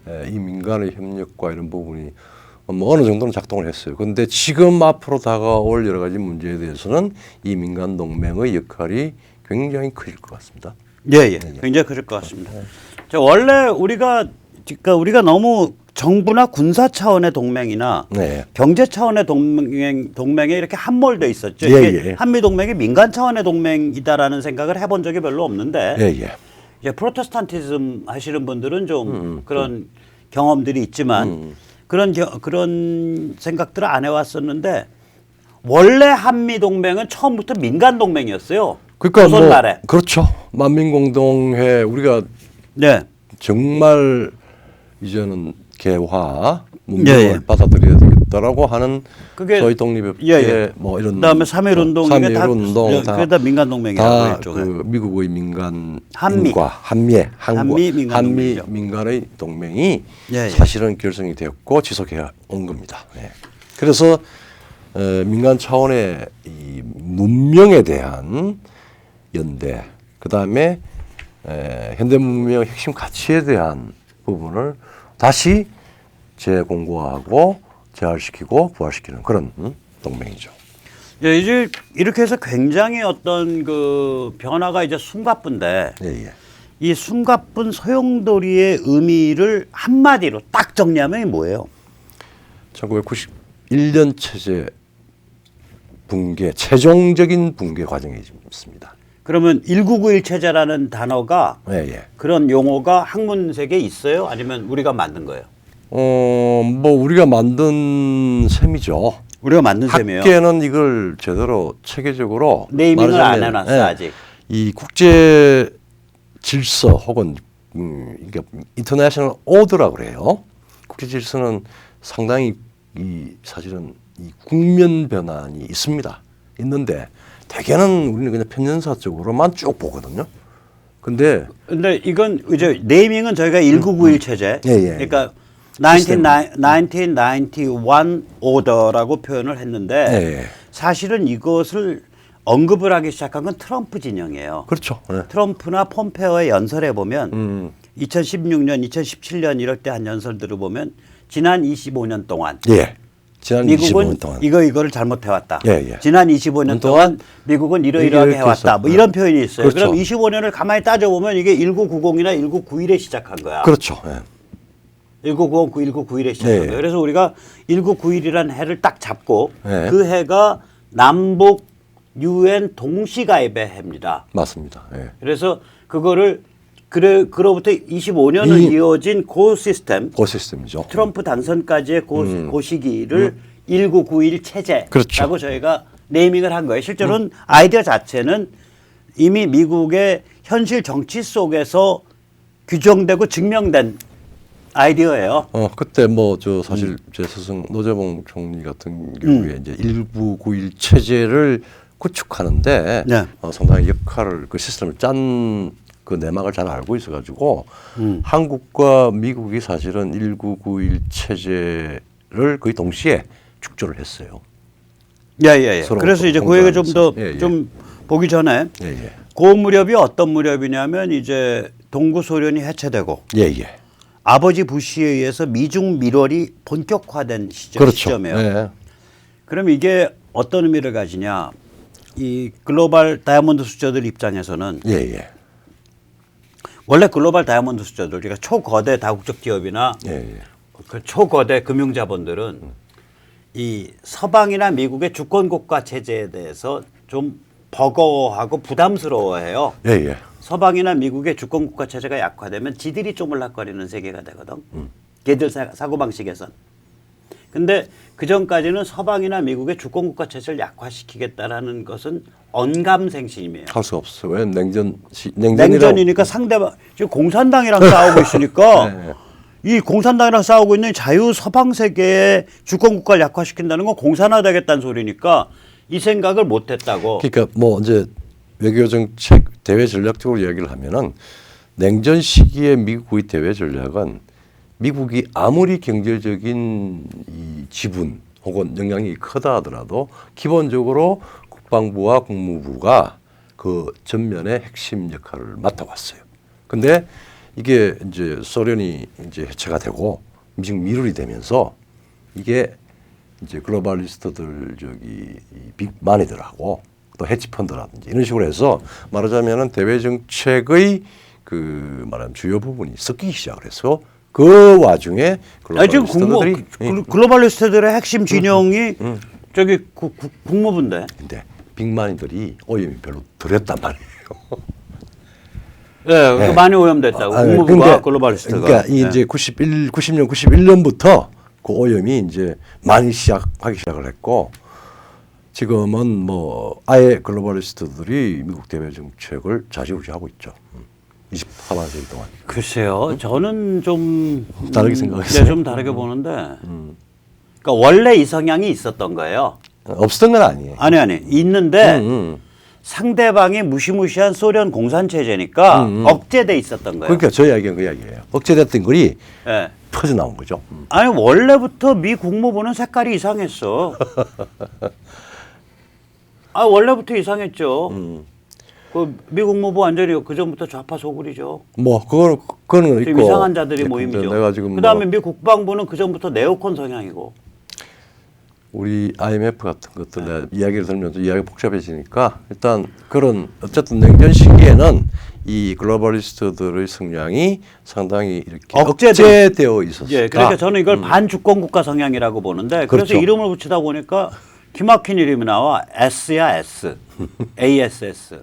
이 민간의 협력과 이런 부분이 뭐 어느 정도는 작동을 했어요. 그런데 지금 앞으로 다가올 여러 가지 문제에 대해서는 이 민간 동맹의 역할이 굉장히 커질 것 같습니다. 예. 굉장히 클 것 같습니다. 자, 원래 우리가 너무 정부나 군사 차원의 동맹이나 네. 경제 차원의 동맹에 이렇게 함몰돼 있었죠. 이게 한미 동맹이 민간 차원의 동맹이다라는 생각을 해본 적이 별로 없는데 이제 프로테스탄티즘 하시는 분들은 좀 그런 경험들이 있지만 그런 생각들을 안 해왔었는데 원래 한미 동맹은 처음부터 민간 동맹이었어요. 그러니까 조선날에. 그렇죠. 만민공동회 우리가 정말 이제는 개화 문명을 받아들여야 되겠다라고 하는 그게 소위 독립협회 뭐 이런 그다음에 3.1운동 다 민간 동맹이라고 했죠. 그 미국의 민간과 한미 민간의 동맹이 사실은 결성이 되었고 지속해 온 겁니다. 그래서 민간 차원의 이 문명에 대한 연대, 그 다음에 현대 문명의 핵심 가치에 대한 부분을 다시 재공고하고 재활시키고 부활시키는 그런 동맹이죠. 예, 이제 이렇게 해서 굉장히 어떤 그 변화가 이제 숨가쁜데 이 숨가쁜 소용돌이의 의미를 한마디로 딱 정리하면 뭐예요? 1991년 체제 붕괴, 최종적인 붕괴 과정에 있습니다. 그러면 1991 체제라는 단어가 그런 용어가 학문세계에 있어요? 아니면 우리가 만든 거예요? 뭐 우리가 만든 셈이죠. 우리가 만든 셈이에요. 학계는 이걸 제대로 체계적으로 네이밍을 안 해놨어 아직. 이 국제 질서 혹은 그러니까 인터내셔널 오더라고 그래요. 국제 질서는 상당히 사실은 이 국면 변환이 있습니다. 있는데 대개는 우리는 그냥 편연사적으로만 쭉 보거든요. 근데 이건 이제 네이밍은 저희가 1991 체제. 그러니까 1991 오더라고 표현을 했는데 사실은 이것을 언급을 하기 시작한 건 트럼프 진영이에요. 그렇죠. 트럼프나 폼페오의 연설에 보면 2016년, 2017년 이럴 때 한 연설들을 보면 지난 25년 동안 지난 미국은 25년 동안 이거를 잘못해왔다. 지난 25년 동안 미국은 이러이러하게 해왔다. 뭐 이런 표현이 있어요. 그럼 25년을 가만히 따져보면 이게 1990이나 1991에 시작한 거야. 그렇죠. 1990, 1991에 시작한 거예요. 그래서 우리가 1991이라는 해를 딱 잡고 그 해가 남북 UN 동시가입의 해입니다. 맞습니다. 그래서 그거를 그로부터 25년을 이어진 그 시스템이죠. 트럼프 당선까지의 그 시기를 1991 체제라고 저희가 네이밍을 한 거예요. 실제로는 아이디어 자체는 이미 미국의 현실 정치 속에서 규정되고 증명된 아이디어예요. 그때 뭐 사실 제 스승 노재봉 총리 같은 경우에 이제 1991 체제를 구축하는데 상당히 역할을 그 시스템을 짠 그 내막을 잘 알고 있어가지고 한국과 미국이 사실은 1991 체제를 거의 동시에 축조를 했어요. 그래서 이제 그 얘기 좀 보기 전에 그 무렵이 어떤 무렵이냐면 이제 동구 소련이 해체되고 아버지 부시에 의해서 미중 밀월이 본격화된 시점이에요. 그럼 이게 어떤 의미를 가지냐? 이 글로벌 다이아몬드 수저들 입장에서는 원래 글로벌 다이아몬드 수저들, 그러니까 초거대 다국적 기업이나 그 초거대 금융자본들은 이 서방이나 미국의 주권국가 체제에 대해서 좀 버거워하고 부담스러워해요. 서방이나 미국의 주권국가 체제가 약화되면 지들이 쪼물락거리는 세계가 되거든. 걔들 사고방식에선. 근데 그 전까지는 서방이나 미국의 주권국가 체제를 약화시키겠다라는 것은 언감생심이에요. 할 수 없어. 왜 냉전이니까 상대방 지금 공산당이랑 싸우고 있으니까 이 공산당이랑 싸우고 있는 자유 서방 세계의 주권국가를 약화시킨다는 건 공산화되겠다는 소리니까 이 생각을 못했다고. 그러니까 뭐 이제 외교정책 대외 전략적으로 이야기를 하면은 냉전 시기의 미국의 대외 전략은 미국이 아무리 경제적인 이 지분 혹은 영향이 크다 하더라도 기본적으로 국방부와 국무부가 그 전면의 핵심 역할을 맡아왔어요. 근데 이게 이제 소련이 이제 해체가 되고 지금 미룰이 되면서 이게 이제 글로벌리스트들 저기 빅마니들하고 또 헤지펀드라든지 이런 식으로 해서 말하자면은 대외 정책의 그 말하면 주요 부분이 섞이기 시작을 해서 그 와중에 글로벌리스트들이 글로벌리스트들의 핵심 진영이 저기 국무부인데. 근데 빅마니들이 오염이 별로 덜했단 말이에요. 네, 네. 많이 오염됐다고. 국무부가 글로벌리스트가. 그러니까 이 이제 90년, 91년부터 그 오염이 이제 많이 하기 시작을 했고 지금은 뭐 아예 글로벌리스트들이 미국 대외 정책을 좌지우지하고 있죠. 24반세기 동안. 글쎄요, 저는 좀 다르게 생각했어요. 네, 좀 다르게 보는데. 그러니까 원래 이 성향이 있었던 거예요. 없었던 건 아니에요. 아니 있는데 상대방이 무시무시한 소련 공산 체제니까 억제돼 있었던 거예요. 그러니까 저 이야기는 그 이야기예요. 억제됐던 글이 네. 퍼져 나온 거죠. 아니 원래부터 미 국무부는 색깔이 이상했어. 아 원래부터 이상했죠. 그 미 국무부 완전히 그 전부터 좌파 소굴이죠. 뭐 그거는 있고 이상한 자들이 모임이죠. 내가 지금 그다음에 미 국방부는 그 전부터 네오콘 성향이고. 우리 IMF 같은 것들 내가 이야기를 들으면서 이야기가 복잡해지니까 일단 그런 어쨌든 냉전 시기에는 이 글로벌리스트들의 성향이 상당히 이렇게 억제되어 있었다. 예, 그러니까 저는 이걸 반주권 국가 성향이라고 보는데 그래서 그렇죠. 이름을 붙이다 보니까 기막힌 이름이 나와. S야 S, ASS.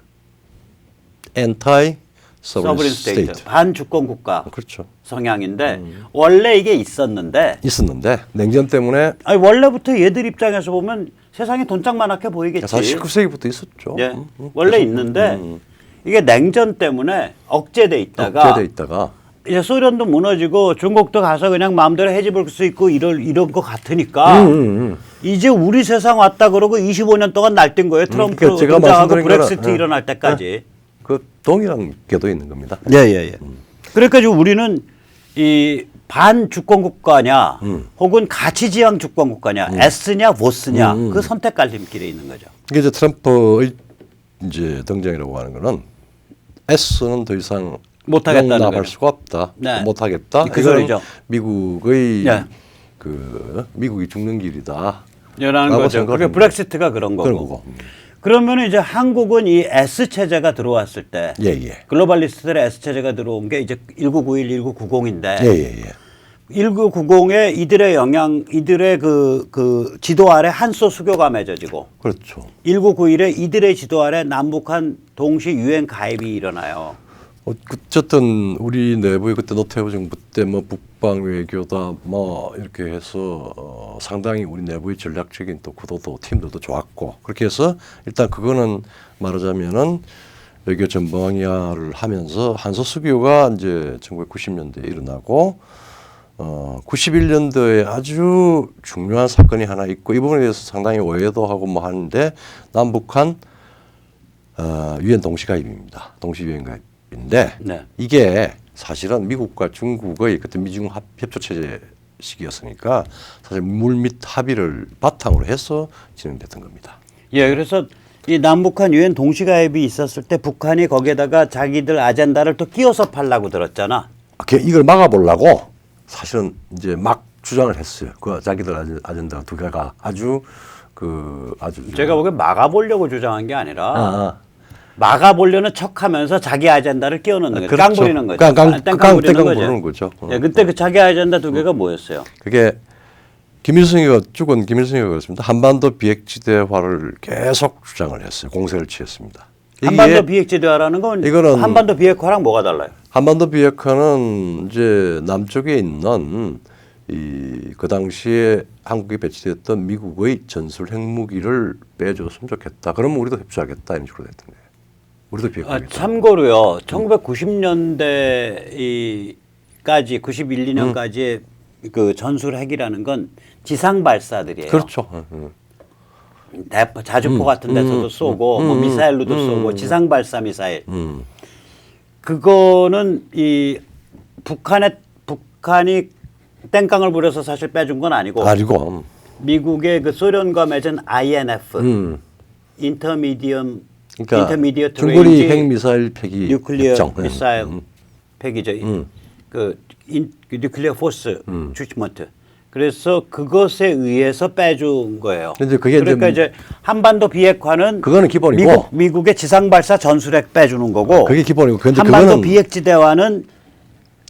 Anti Sovereign State. State. 반주권 국가 그렇죠. 성향인데 원래 이게 있었는데 냉전 때문에 아니 원래부터 얘들 입장에서 보면 세상이 돈짝만하게 보이겠지. 사실 19세기부터 있었죠. 예, 원래 있는데 이게 냉전 때문에 억제돼 있다가 이제 소련도 무너지고 중국도 가서 그냥 마음대로 해집을 수 있고 이런 거 같으니까 이제 우리 세상 왔다 그러고 25년 동안 날뛴 거예요. 트럼프 등장하고 브렉시트 일어날 때까지. 그 동일한 궤도 있는 겁니다. 예. 그러니까 지금 우리는 이 반주권 국가냐 혹은 가치지향 주권 국가냐 S냐 보스냐 그 선택 갈림길에 있는 거죠. 이게 이제 트럼프의 이제 등장이라고 하는 거는 S는 더 이상 용납할 수가 없다. 네. 못하겠다. 그 소리죠. 미국의 그 미국이 죽는 길이다. 라는 거죠. 그게 브렉시트가 그런 거고. 그러면 이제 한국은 이 S 체제가 들어왔을 때 글로벌리스트들의 S 체제가 들어온 게 이제 1991, 1990인데 1990에 이들의 이들의 그 지도 아래 한소 수교가 맺어지고 그렇죠. 1991에 이들의 지도 아래 남북한 동시 유엔 가입이 일어나요. 어쨌든 우리 내부에 그때 노태우 정부 때 뭐 북방 외교다 뭐 이렇게 해서 상당히 우리 내부의 전략적인 또 구도도 팀들도 좋았고 그렇게 해서 일단 그거는 말하자면은 외교 전방위화를 하면서 한소 수교가 이제 1990년대에 일어나고 91년도에 아주 중요한 사건이 하나 있고 이 부분에 대해서 상당히 오해도 하고 뭐 하는데 남북한 유엔 동시가입입니다. 동시 유엔 가입. 인데 이게 사실은 미국과 중국의 그때 미중 협조 체제 시기였으니까 사실 물밑 합의를 바탕으로 해서 진행됐던 겁니다. 예, 그래서 이 남북한 유엔 동시가입이 있었을 때 북한이 거기에다가 자기들 아젠다를 또 끼워서 팔라고 들었잖아. 이걸 막아보려고 사실은 이제 막 주장을 했어요. 그 자기들 아젠다 두 개가 아주 제가 보기엔 막아보려고 주장한 게 아니라. 막아보려는 척하면서 자기 아젠다를 끼워넣는 거죠. 깡 부리는 거죠. 깡 부리는 거죠. 예, 그때 그 자기 아젠다 두 개가 뭐였어요? 그게 죽은 김일성이가 그렇습니다. 한반도 비핵지대화를 계속 주장을 했어요. 공세를 취했습니다. 한반도 비핵지대화라는 건 이거는 한반도 비핵화랑 뭐가 달라요? 한반도 비핵화는 이제 남쪽에 있는 그 당시에 한국에 배치됐던 미국의 전술 핵무기를 빼줬으면 좋겠다. 그러면 우리도 협조하겠다 이런 식으로 됐던 거예요. 우리도 비핵화하겠다. 참고로요. 1990년대까지 91, 2년까지의 그 전술 핵이라는 건 지상 발사들이에요. 그렇죠. 자주포 같은 데서도 쏘고 뭐 미사일로도 쏘고 지상 발사 미사일. 그거는 이 북한이 땡깡을 부려서 사실 빼준 건 아니고 미국의 그 소련과 맺은 INF 그러니까 중거리 핵미사일 폐기 뉴클리어 미사일 폐기죠. 그 뉴클리어 포스 주치먼트. 그래서 그것에 의해서 빼준 거예요. 근데 그게 그러니까 이제 한반도 비핵화는 그거는 기본이고 미국의 지상 발사 전술핵 빼주는 거고 그게 기본이고 근데 한반도 그거는 비핵지대화는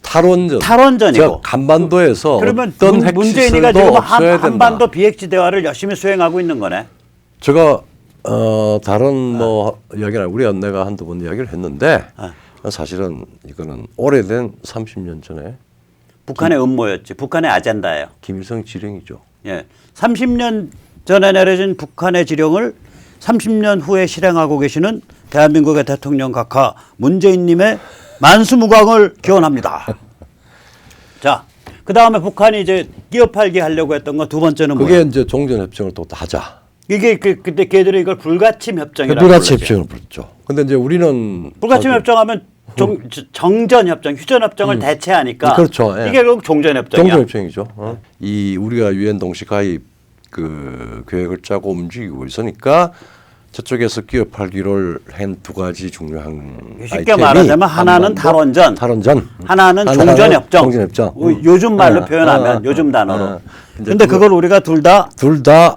탈원전이고 한반도에서 그러면 어떤 문재인이가 핵시설도 지금 없어야 된다. 한반도 비핵지대화를 열심히 수행하고 있는 거네. 제가 다른 뭐 이야기나 우리 연내가 한두 번 이야기를 했는데 사실은 이거는 오래된 30년 전에 북한의 음모였지. 북한의 아젠다예요. 김일성 지령이죠. 예. 30년 전에 내려진 북한의 지령을 30년 후에 실행하고 계시는 대한민국의 대통령 각하 문재인님의 만수무강을 기원합니다. 자, 그 다음에 북한이 이제 끼어팔기 하려고 했던 거 두 번째는 그게 뭐예요? 이제 종전협정을 또 하자. 이게 그때 걔들이 이걸 불가침 협정이라고 불가침 불렀죠. 협정을 부르죠. 근데 이제 우리는 불가침 협정하면 정전 협정, 휴전 협정을 대체하니까 그렇죠. 예. 이게 결국 종전 협정이야. 종전협정이죠. 이 우리가 유엔 동시 가입 그 계획을 짜고 움직이고 있으니까 저쪽에서 끼어팔기를 한 두 가지 중요한 쉽게 아이템이 말하자면 하나는 탈원전, 하나는 종전협정. 종전협정. 요즘 말로 표현하면 요즘 단어로. 근데 그걸 우리가 둘 다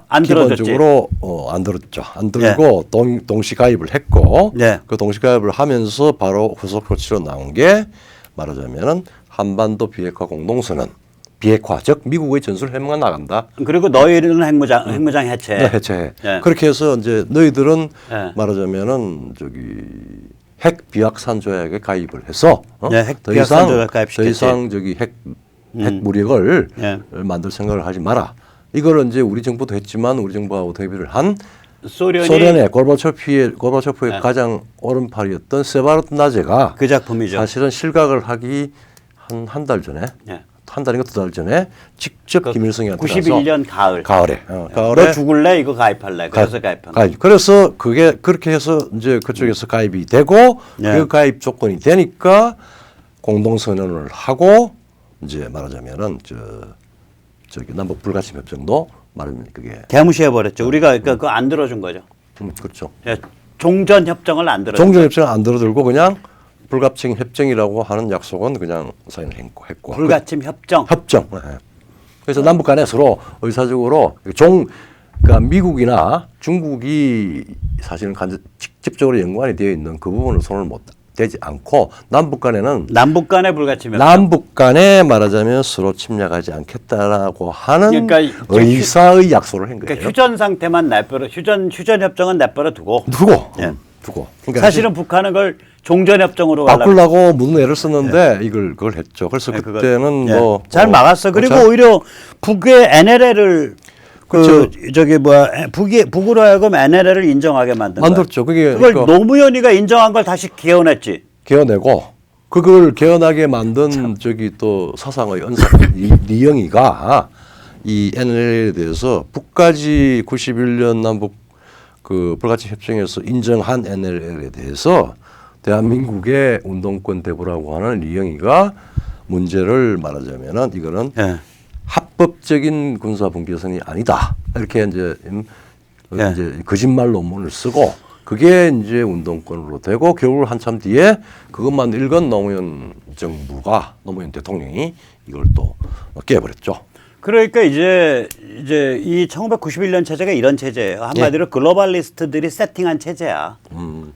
안 들어줬지. 기본적으로 안 들었죠. 안 들고 동시 가입을 했고 예. 그 동시 가입을 하면서 바로 후속 조치로 나온 게 말하자면은 한반도 비핵화 공동선언. 비핵화 즉 미국의 전술 핵무가 나간다. 그리고 너희는 핵무장 해체해. 해체해. 예. 그렇게 해서 이제 너희들은 예. 말하자면은 저기 핵 비확산 조약에 가입을 해서 예, 핵 비확산 조약 더 가입시켰지. 이상 저기 핵 무력을 예. 만들 생각을 하지 마라. 이거를 이제 우리 정부도 했지만 우리 정부하고 대비를 한 소련이 소련의 고르바초프의 가장 오른팔이었던 세바르드나제가 그 작품이죠. 사실은 실각을 하기 한 달 전에 예. 한 달인가 두 달 전에 직접 김일성이한테 91년 가을에 가을에 너 죽을래 이거 가입할래 그래서 가입한 거야. 그래서 그게 그렇게 해서 이제 그쪽에서 가입이 되고 예. 그 가입 조건이 되니까 공동선언을 하고 이제 말하자면은 저기 남북 불가침 협정도 말하면 그게 개무시해 버렸죠. 우리가 그거 안 들어준 거죠. 그렇죠. 예. 종전 협정을 안 들어. 종전 협정을 안 들어들고 그냥 불가침 협정이라고 하는 약속은 그냥 사인했고 불가침 협정. 예. 그래서 남북 간에 서로 의사적으로 그러니까 미국이나 중국이 사실은 직접적으로 연관이 되어 있는 그 부분을 손을 못 대지 않고 남북 간에는 남북 간의 불가침 협정. 남북 간에 말하자면 서로 침략하지 않겠다라고 하는 그러니까 의사의 약속을 한 거예요. 그러니까 휴전 상태만 내버려 휴전 협정은 내버려 두고. 두고. 그러니까 사실은 북한은 그걸 종전 협정으로 바꾸려고 무슨 애를 썼는데 그걸 했죠. 그래서 그때는 뭐 잘 막았어. 그리고 오히려 북의 NLL을 북으로 하여금 NLL을 인정하게 만들었죠. 그걸 그러니까 노무현이가 인정한 걸 다시 개헌했지. 개헌내고 그걸 개헌하게 만든 저기 또 사상의 은사 리영이가 이 NLL에 대해서 북까지 91년 남북 그 불가침 협정에서 인정한 NLL에 대해서 대한민국의 운동권 대부라고 하는 리영이가 문제를 말하자면은 이거는 합법적인 군사 분계선이 아니다. 이렇게 이제 거짓말 논문을 쓰고 그게 이제 운동권으로 되고 결국 한참 뒤에 그것만 읽은 노무현 대통령이 이걸 또 깨버렸죠. 그러니까 이제 이 1991년 체제가 이런 체제예요. 한마디로 글로벌리스트들이 세팅한 체제야.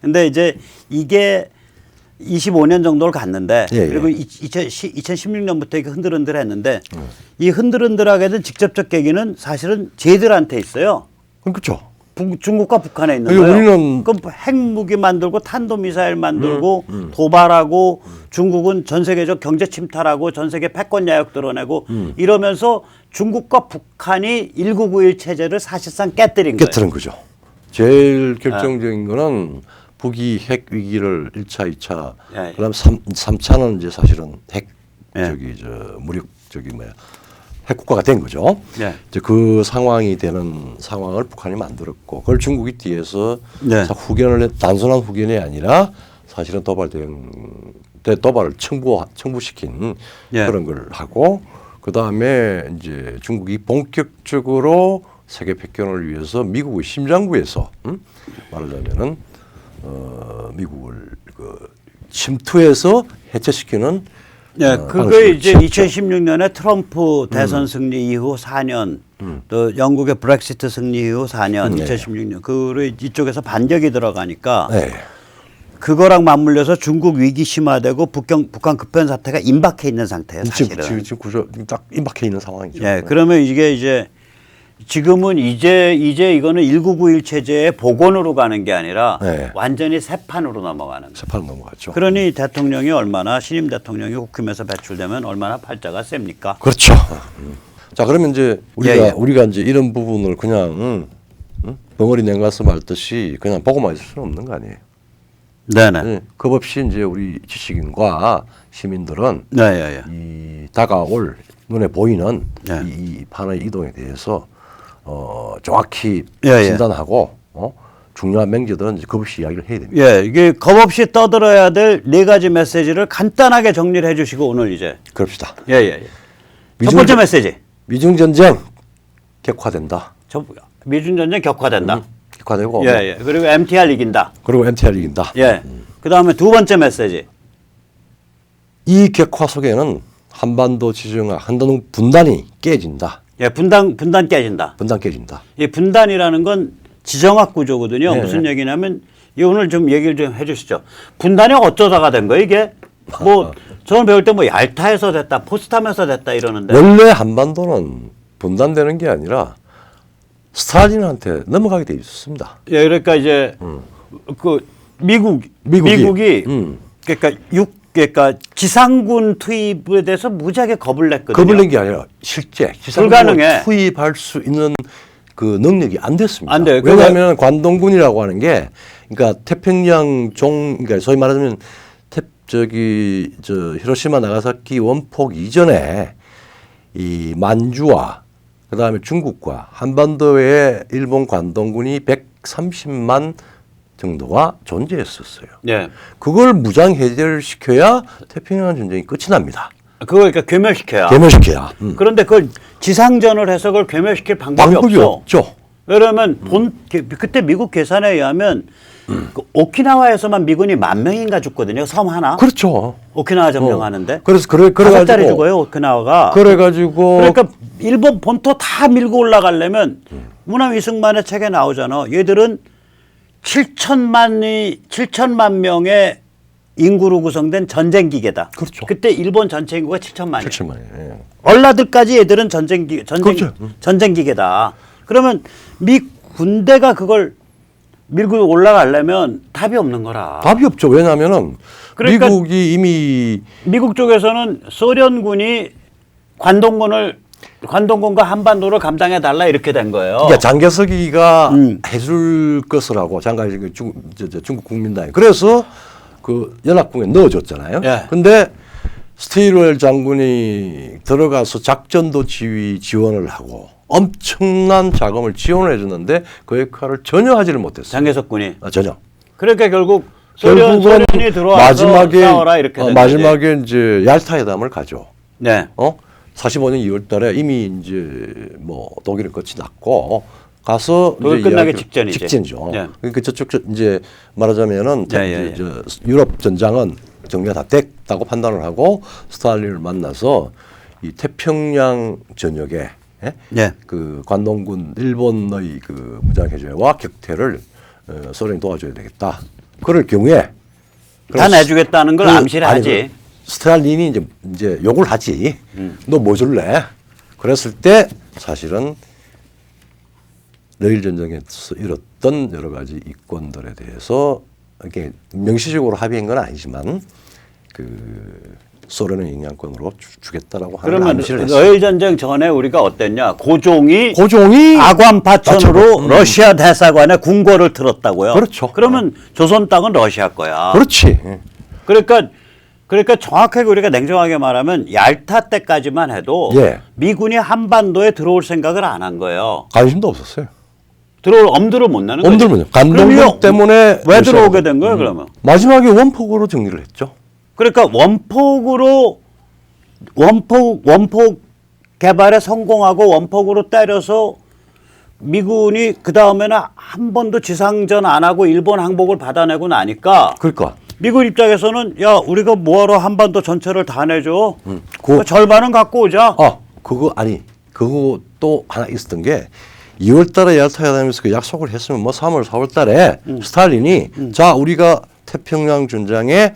근데 이제 이게 25년 정도를 갔는데 그리고 2016년부터 이게 흔들흔들했는데 이 흔들흔들하게 된 직접적 계기는 사실은 쟤들한테 있어요. 그렇죠. 중국과 북한에 있는 거예요. 우리는 그럼 핵무기 만들고 탄도미사일 만들고 도발하고 중국은 전 세계적 경제 침탈하고 전 세계 패권 야욕 드러내고 이러면서 중국과 북한이 1991 체제를 사실상 깨뜨린 거죠. 제일 결정적인 거는 북이 핵 위기를 1차, 2차, 그다음 3차는 이제 사실은 핵 무력 핵국가가 된 거죠. 이제 그 상황이 되는 상황을 북한이 만들었고 그걸 중국이 뒤에서 단순한 후견이 아니라 사실은 도발을 청부시킨 그런 걸 하고 그 다음에 이제 중국이 본격적으로 세계 패권을 위해서 미국의 심장부에서 말하자면은 미국을 침투해서 해체시키는 그게 이제 2016년에 트럼프 대선 승리 이후 4년, 또 영국의 브렉시트 승리 이후 4년, 2016년 그를 이쪽에서 반격이 들어가니까 그거랑 맞물려서 중국 위기 심화되고 북한 급변 사태가 임박해 있는 상태예요. 사실은. 지금 구조 딱 임박해 있는 상황이죠. 네, 그러면 이게 이제 지금은 이제 이거는 1991 체제의 복원으로 가는 게 아니라 완전히 새 판으로 넘어가는 거예요. 새 판으로 넘어갔죠. 그러니 대통령이 얼마나 신임 대통령이 국힘에서 배출되면 얼마나 팔자가 셉니까? 그렇죠. 자, 그러면 이제 우리가 이제 이런 부분을 그냥 벙어리 냉가슴 앓듯이 그냥 보고만 있을 수는 없는 거 아니에요. 네네. 겁 없이 이제 우리 지식인과 시민들은 이 다가올 눈에 보이는 이 판의 이동에 대해서 정확히 진단하고 중요한 맹제들은 이제 겁 없이 이야기를 해야 됩니다. 예, 이게 겁 없이 떠들어야 될 네 가지 메시지를 간단하게 정리를 해주시고 오늘 이제 그럽시다. 첫 번째 메시지. 미중 전쟁 격화된다. 미중 전쟁 격화된다. 격화되고. 그리고 MTR 이긴다. 그리고 MTR 이긴다. 그 다음에 두 번째 메시지. 이 격화 속에는 한반도 지정화, 한반도 분단이 깨진다. 분단 깨진다. 분단 깨진다. 이 분단이라는 건 지정학 구조거든요. 무슨 얘기냐면 오늘 좀 얘기를 좀 해주시죠. 분단이 어쩌다가 된 거예요 이게? 뭐 저는 배울 때 뭐 얄타에서 됐다, 포스탐에서 됐다 이러는데. 원래 한반도는 분단되는 게 아니라 스탈린한테 넘어가게 돼 있었습니다. 그러니까 이제 그 미국이 그러니까 지상군 투입에 대해서 무지하게 겁을 냈거든요. 겁을 낸 게 아니라 실제 지상군을 투입할 수 있는 그 능력이 안 됐습니다. 안 돼요. 왜냐하면 관동군이라고 하는 게 그러니까 태평양 그러니까 소위 말하자면 히로시마 나가사키 원폭 이전에 이 만주와 그다음에 중국과 한반도에 일본 관동군이 130만 정도가 존재했었어요. 그걸 무장 해제를 시켜야 태평양 전쟁이 끝이 납니다. 그걸 그러니까 괴멸시켜야. 그런데 그걸 지상전을 해서 그걸 괴멸시킬 방법이 없죠. 왜냐하면 그때 미국 계산에 의하면 그 오키나와에서만 미군이 10,000명인가 죽거든요. 섬 하나. 그렇죠. 오키나와 점령하는데. 그래서 그래가지고 죽어요 오키나와가. 그러니까 일본 본토 다 밀고 올라가려면 문화 위승만의 책에 나오잖아. 얘들은 7천만 명의 인구로 구성된 전쟁 기계다. 그렇죠. 그때 일본 전체 인구가 7천만이에요. 7천만이에요. 얼라들까지 얘들은 전쟁 기계다. 그러면 미 군대가 그걸 밀고 올라가려면 답이 없는 거라. 답이 없죠. 왜냐하면은 그러니까 미국이 이미 미국 쪽에서는 소련군이 관동군과 한반도를 감당해 달라 이렇게 된 거예요. 그러니까 장개석이가 해줄 것이라고 장관이 중국 국민당이 그래서 그 연합군에 넣어줬잖아요. 근데 스티웰 장군이 들어가서 작전도 지원을 하고 엄청난 자금을 지원을 해줬는데 그 역할을 전혀 하지를 못했어요. 장개석 군이. 전혀. 그러니까 결국은 소련이 들어와서 싸워라 이렇게 된 마지막에 이제 얄타 회담을 가죠. 45년 2월달에 이미 이제 뭐 독일은 끝이 났고 가서 독일 끝나기 직전이죠. 그러니까 저쪽 이제 말하자면은 유럽 전장은 정리가 다 됐다고 판단을 하고 스탈린을 만나서 이 태평양 전역에 그 관동군 일본의 그 무장 해제와 격퇴를 소련이 도와줘야 되겠다. 그럴 경우에 다 내주겠다는 걸 암시를 하지. 스탈린이 이제 욕을 하지. 너 뭐 줄래? 그랬을 때 사실은 러일 전쟁에서 잃었던 여러 가지 이권들에 대해서 이렇게 명시적으로 합의한 건 아니지만 그 소련의 영향권으로 주겠다라고 하는 암시를 했어요. 러일 전쟁 전에 우리가 어땠냐? 고종이 아관 파천으로 러시아 대사관에 궁궐을 틀었다고요. 그렇죠. 그러면 조선 땅은 러시아 거야. 그렇지. 그러니까 정확하게 우리가 냉정하게 말하면 얄타 때까지만 해도 미군이 한반도에 들어올 생각을 안 한 거예요. 관심도 없었어요. 엄두를 못 내는 거죠. 관동군 때문에 왜 들어오게 된 거예요, 그러면? 마지막에 원폭으로 정리를 했죠. 그러니까 원폭 개발에 성공하고 원폭으로 때려서 미군이 그 다음에는 한 번도 지상전 안 하고 일본 항복을 받아내고 나니까 미국 입장에서는 야 우리가 뭐하러 한반도 전체를 다 내줘? 그 절반은 갖고 오자. 그거 아니 그거 또 하나 있었던 게 2월달에 얄타회담에서 그 약속을 했으면 뭐 3월, 4월달에 스탈린이 자 우리가 태평양 전장에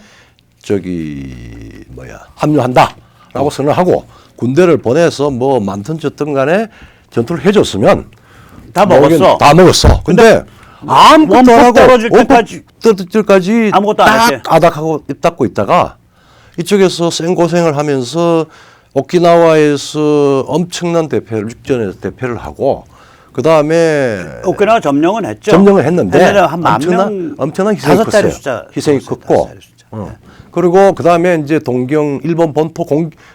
합류한다라고 선언하고 군대를 보내서 뭐 많든 졌든 간에 전투를 해줬으면 다 먹었어. 다 먹었어. 근데 아무것도 안 하고 떨어질 때까지 아무것도 안 했지. 아닥하고 입 닫고 있다가 이쪽에서 생고생을 하면서 오키나와에서 엄청난 대패를 육전에서 대패를 하고 그 다음에 오키나와 점령은 했죠. 점령을 했는데 한 엄청난 희생이 컸어요. 희생이 컸고 그리고 그 다음에 이제 동경 일본 본토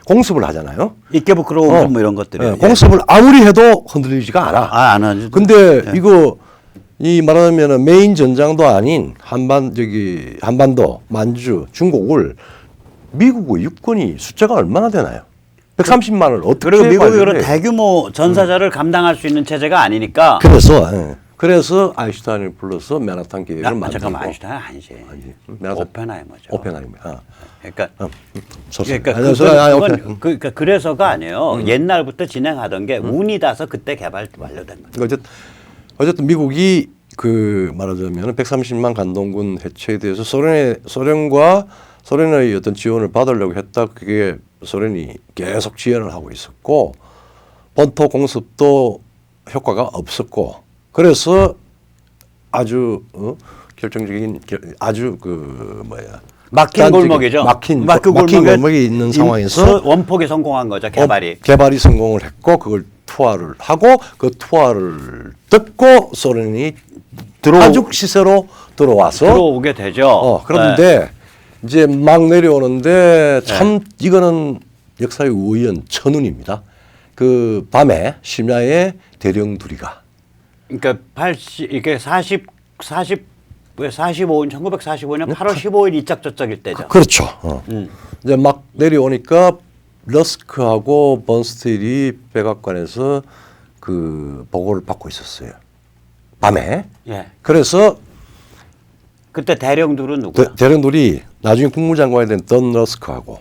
공습을 하잖아요. 이케부쿠로 뭐 이런 것들이 공습을 아무리 해도 흔들리지가 않아. 안 하죠. 근데 이거 이 말하자면 메인 전장도 아닌 한반도, 만주, 중국을 미국의 육군이 숫자가 얼마나 되나요? 130만을 어떻게 그리고 미국이 그런 관리를 해요? 대규모 전사자를 감당할 수 있는 체제가 아니니까. 그래서 아인슈타인을 불러서 맨하탄 계획을 만들고. 잠깐만 아인슈타인 아니지. 오펜하이머죠. 오펜하이머. 그러니까 그래서가 아니에요. 옛날부터 진행하던 게 운이 닿아서 그때 개발 완료된 거죠. 어쨌든 미국이 그 말하자면 130만 간동군 해체에 대해서 소련과 소련의 어떤 지원을 받으려고 했다. 그게 소련이 계속 지연을 하고 있었고 본토 공습도 효과가 없었고 그래서 아주 결정적인 막힌 골목이죠. 막힌 골목이 있는 상황에서 원폭이 성공한 거죠. 개발이 성공을 했고 그걸 투하를 하고 그 투하를 듣고 소련이 하죽 시세로 들어오게 되죠. 그런데 이제 막 내려오는데 참 이거는 역사의 우연 천운입니다. 그 밤에 심야에 대령 둘이가 그러니까 1945년 8월 15일 이짝저짝일 때죠. 그렇죠. 이제 막 내려오니까 러스크하고 번스틸이 백악관에서 그 보고를 받고 있었어요. 밤에. 그래서 그때 대령들은 누구야? 대령들이 나중에 국무장관이 된 던 러스크하고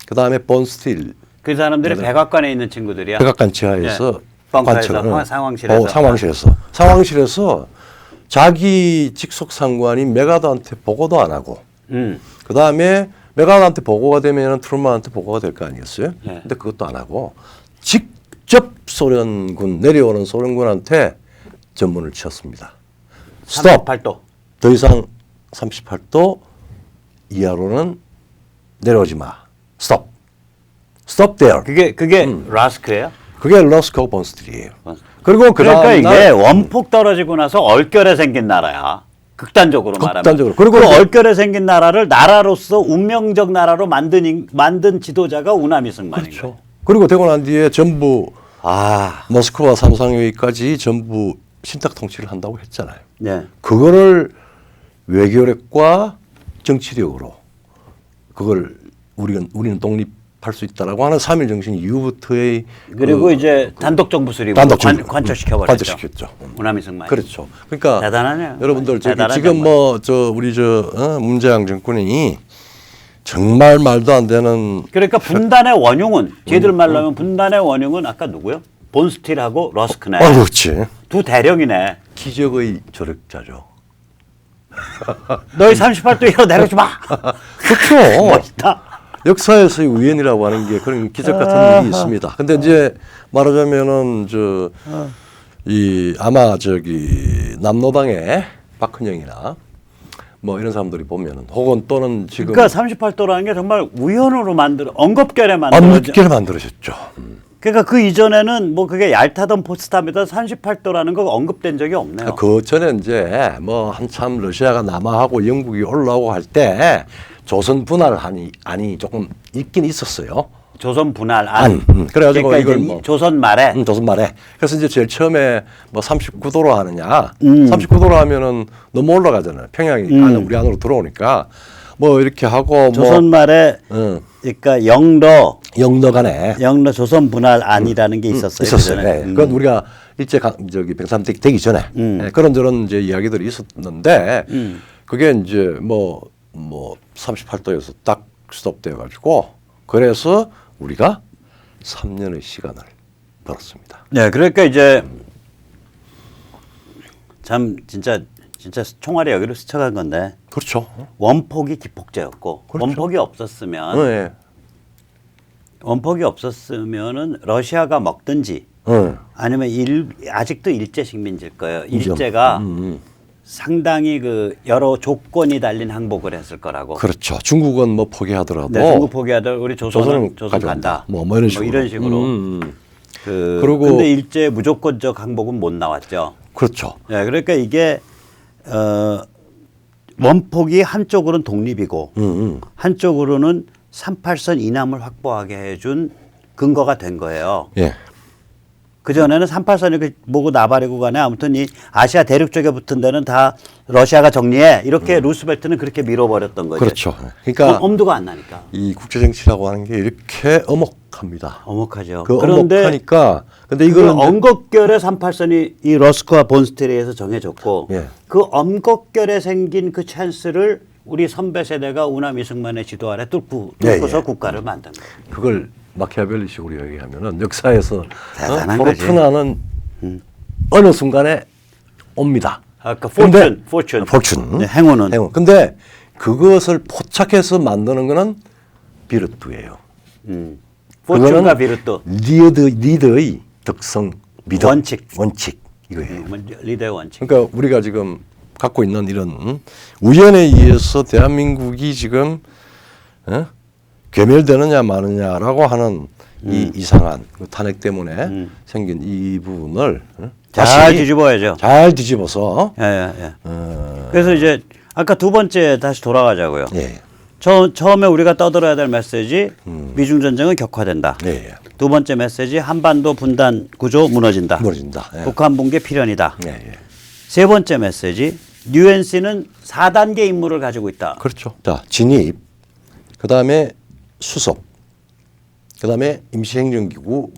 그 다음에 번스틸. 그 사람들이 백악관에 있는 친구들이야. 백악관 지하에서 벙커에서 상황실에서 자기 직속 상관인 메가더한테 보고도 안 하고 그 다음에 메가더한테 보고가 되면 트루먼한테 보고가 될 거 아니겠어요? 근데 그것도 안 하고 직접 내려오는 소련군한테 전문을 치었습니다. 스톱. 38도. 더 이상 38도 이하로는 내려오지 마. 스톱. 스톱 there. 그게 라스크예요? 그게 러스크하고 번스틸이에요. 그리고 그러니까 이게 원폭 떨어지고 나서 얼결에 생긴 나라야. 극단적으로 말하면. 그리고 그 얼결에 생긴 나라를 나라로서 운명적 나라로 만든 지도자가 우나미 승만인 거예요. 그렇죠. 그리고 되고 난 뒤에 전부 모스크바 삼상회의까지 전부 신탁 통치를 한다고 했잖아요. 그거를 외교력과 정치력으로 그걸 우리는 독립할 수 있다라고 하는 3.1 정신 이후부터의 그리고 이제 단독 정부 수립 관철시켰죠. 우나미 승만. 그렇죠. 그러니까 대단하네요. 여러분들 지금 우리 문재인 정권이 정말 말도 안 되는. 그러니까 분단의 원흉은 쟤들 말로 하면 분단의 원흉은 아까 누구요? 본스틸하고 러스크네. 그렇지. 두 대령이네. 기적의 조력자죠. 너희 38도 이하로 내려오지 마. 그렇죠. 멋있다. 역사에서의 우연이라고 하는 게 그런 기적 같은 일이 있습니다. 근데 이제 말하자면은 아마 남로당의 박헌영이나 뭐 이런 사람들이 보면은 혹은 또는 지금 그러니까 38도라는 게 정말 우연으로 엉겁결에 만들어졌죠. 그러니까 그 이전에는 뭐 그게 얄타던 포츠담이든 38도라는 거 언급된 적이 없네요. 그 전에 이제 뭐 한참 러시아가 남하하고 영국이 올라오고 할 때 조선 분할안이 조금 있긴 있었어요. 조선 분할안. 그래가지고 그러니까 이걸 조선 말에. 조선 말에. 그래서 이제 제일 처음에 뭐 39도로 하느냐. 39도로 하면은 너무 올라가잖아요. 평양이 우리 안으로 들어오니까 뭐 이렇게 하고 조선 말에 그러니까 영러 간에 조선 분할안이라는 게 있었어요. 있었어요. 그건 우리가 일제 병참 되기 전에 그런저런 이제 이야기들이 있었는데 그게 이제 뭐 뭐 38도에서 딱 스톱돼 가지고 그래서 우리가 3년의 시간을 벌었습니다. 네, 그러니까 이제 참 진짜 총알이 여기로 스쳐간 건데 그렇죠. 원폭이 기폭제였고 그렇죠. 원폭이 없었으면 네. 원폭이 없었으면은 러시아가 먹든지 아니면 아직도 일제 식민지일 거예요. 일제가 상당히 그 여러 조건이 달린 항복을 했을 거라고. 그렇죠. 중국은 뭐 포기하더라도 네, 중국 포기하더라도 우리 조선 가져온다. 간다. 뭐 이런 식으로. 이런 식으로. 그리고 근데 일제 무조건적 항복은 못 나왔죠. 그렇죠. 네, 그러니까 이게 원폭이 한쪽으로는 독립이고 한쪽으로는 38선 이남을 확보하게 해준 근거가 된 거예요. 예. 그 전에는 38선이 뭐고 나발이고 간에 아무튼 이 아시아 대륙 쪽에 붙은 데는 다 러시아가 정리해 이렇게 루스벨트는 그렇게 밀어버렸던 거죠. 그렇죠. 그러니까 엄두가 안 나니까. 이 국제 정치라고 하는 게 이렇게 엄혹합니다. 엄혹하죠. 그 그런데 엄혹하니까 근데 그 이거는 엄격결에 38선이 이 러스크와 본스트리에서 정해졌고 예. 그 엄격결에 생긴 그 찬스를 우리 선배 세대가 우남 이승만의 지도 아래 뚫고서 예. 국가를 만든 거예요. 그걸 마키아벨리식으로 얘기하면은 역사에서 대단한 포르투나는 어느 순간에 옵니다. 아까 근데 포춘. 네, 행운은. 근데 그것을 포착해서 만드는 거는 비르투예요. 포춘과 비르투. 리더의 특성, 믿음, 원칙 이거예요. 리더의 원칙. 그러니까 우리가 지금 갖고 있는 이런 우연에 의해서 대한민국이 지금 괴멸되느냐 마느냐라고 하는 이 이상한 그 탄핵 때문에 생긴 이 부분을 잘 뒤집어야죠. 잘 뒤집어서. 예. 그래서 이제 아까 두 번째 다시 돌아가자고요. 예. 처음에 우리가 떠들어야 될 메시지 미중 전쟁은 격화된다. 예. 두 번째 메시지 한반도 분단 구조 무너진다. 예. 북한 붕괴 필연이다. 예. 세 번째 메시지 UNC는 4단계 임무를 가지고 있다. 그렇죠. 자, 진입, 그다음에 수습, 그다음에 임시행정기구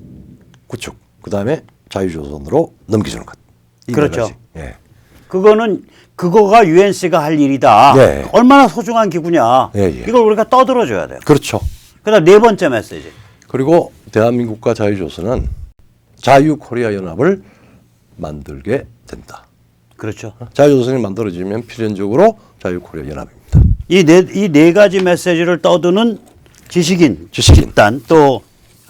구축, 그다음에 자유조선으로 넘겨주는 것. 이 그렇죠. 가지. 예. 그거가 UNC가 할 일이다. 네. 얼마나 소중한 기구냐. 예. 이걸 우리가 떠들어줘야 돼요. 그렇죠. 그다음 네 번째 메시지. 그리고 대한민국과 자유조선은 자유코리아 연합을 만들게 된다. 그렇죠. 자유조선이 만들어지면 필연적으로 자유코리아 연합입니다. 이 네 가지 메시지를 떠드는 지식인 집단, 또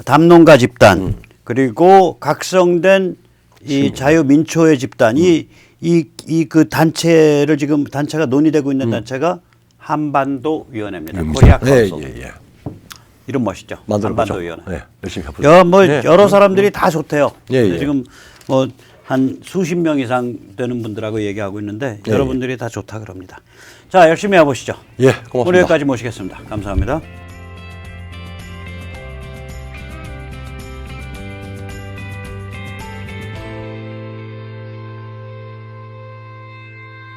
담론가 집단, 그리고 각성된 이 자유민초의 집단, 그 단체를 지금 단체가 논의되고 있는 단체가 한반도 위원회입니다. 코리아 컨소. 예. 이름 멋있죠. 만들어보죠. 한반도 위원회. 네, 열심히 해보죠. 여러 사람들이 다 좋대요. 예. 지금 뭐 한 수십 명 이상 되는 분들하고 얘기하고 있는데 여러분들이 다 좋다 그럽니다. 자, 열심히 해보시죠. 예, 고맙습니다. 오늘 여기까지 모시겠습니다. 감사합니다.